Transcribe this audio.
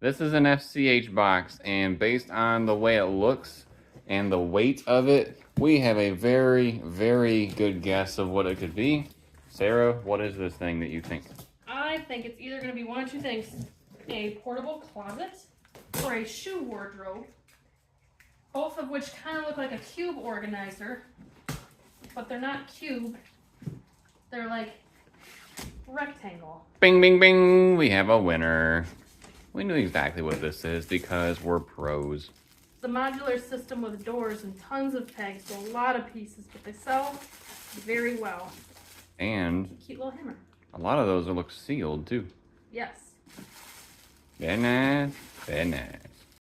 This is an FCH box, and based on the way it looks and the weight of it, we have a very, very good guess of what it could be. Sarah, what is this thing that you think? I think it's either going to be one of two things. A portable closet or a shoe wardrobe. Both of which kind of look like a cube organizer. But they're not cube. They're like rectangle. Bing, bing, bing! We have a winner. We knew exactly what this is because we're pros. The modular system with doors and tons of pegs, so a lot of pieces, but they sell very well. And cute little hammer. A lot of those look sealed too. Yes. Very nice. Very nice.